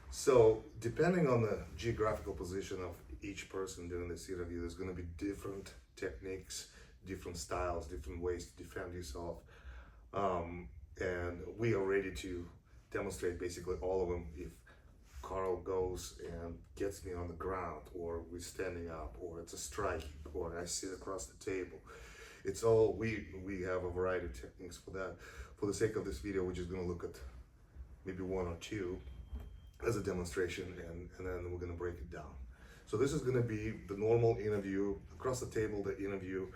So depending on the geographical position of each person during this interview, there's going to be different techniques, different styles, different ways to defend yourself. And we are ready to demonstrate basically all of them. If Carl goes and gets me on the ground, or we're standing up, or it's a strike, or I sit across the table. It's all, we have a variety of techniques for that. For the sake of this video, we're just going to look at maybe one or two as a demonstration, and then we're going to break it down. So this is going to be the normal interview. Across the table, the interview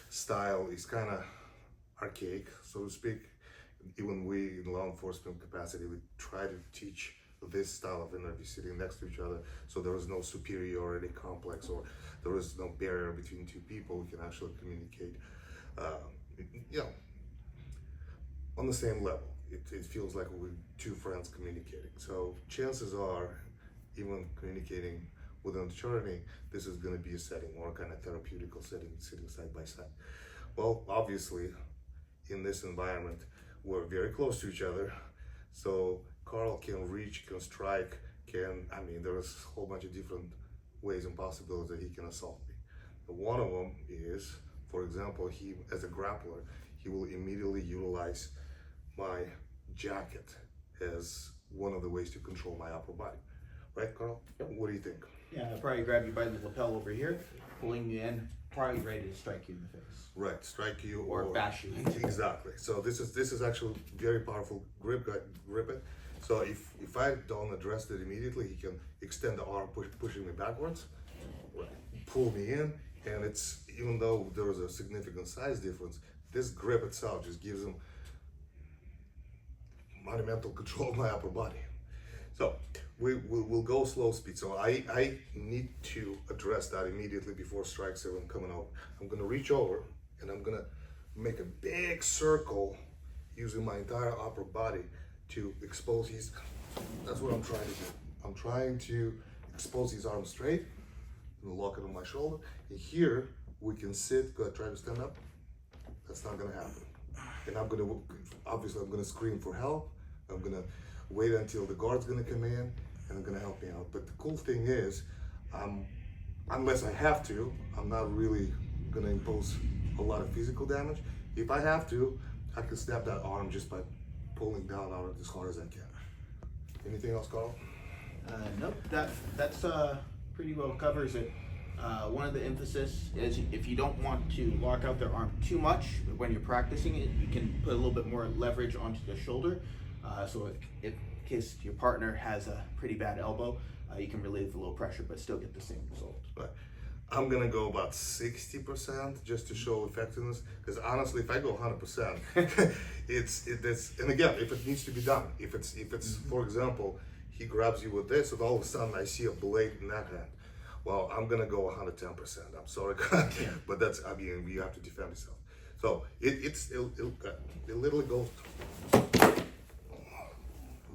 style is kind of archaic, so to speak. Even we in law enforcement capacity, we try to teach this style of interview sitting next to each other, so there is no superiority complex, or there is no barrier between two people. We can actually communicate, you know, on the same level. It feels like we're two friends communicating. So chances are, even communicating with an attorney, this is going to be a setting, more kind of therapeutical setting, sitting side by side. Well, obviously, in this environment, we're very close to each other, so Carl can reach, can strike, I mean, there's a whole bunch of different ways and possibilities that he can assault me. One of them is, for example, he, as a grappler, he will immediately utilize my jacket as one of the ways to control my upper body. Right, Carl? Yep. What do you think? Yeah, I'll probably grab you by the lapel over here, pulling you in, probably ready to strike you in the face. Right, strike you Or bash you. Exactly. So this is actually very powerful grip it. So if I don't address it immediately, he can extend the arm, pushing me backwards, pull me in, and it's, even though there is a significant size difference, this grip itself just gives him monumental control of my upper body. So we'll go slow speed. So I need to address that immediately before strikes even coming over. I'm gonna reach over and I'm gonna make a big circle using my entire upper body to expose his, that's what I'm trying to do. I'm trying to expose his arm straight, and lock it on my shoulder. And here we can sit, go ahead, try to stand up. That's not gonna happen. And obviously I'm gonna scream for help. I'm gonna wait until the guard's gonna come in and they're gonna help me out. But the cool thing is, unless I have to, I'm not really gonna impose a lot of physical damage. If I have to, I can snap that arm just by pulling down on it as hard as I can. Anything else, Carl? Nope, that's pretty well covers it. One of the emphasis is, if you don't want to lock out their arm too much when you're practicing it, you can put a little bit more leverage onto the shoulder. So if in case your partner has a pretty bad elbow, you can relieve the low pressure but still get the same result. Right. I'm gonna go about 60% just to show effectiveness, because honestly, if I go 100%, it's and again, if it needs to be done, if it's for example, he grabs you with this and all of a sudden I see a blade in that hand, well, I'm gonna go 110%. I'm sorry, but that's, I mean, you have to defend yourself. So it literally goes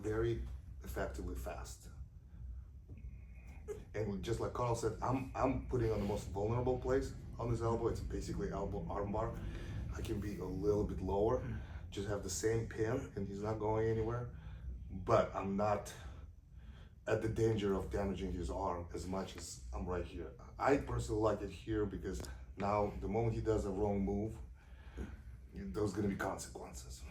very effectively fast. And just like Carl said, I'm putting on the most vulnerable place on this elbow. It's basically elbow armbar. I can be a little bit lower, just have the same pin, and he's not going anywhere. But I'm not at the danger of damaging his arm as much as I'm right here. I personally like it here because now the moment he does a wrong move, there's going to be consequences.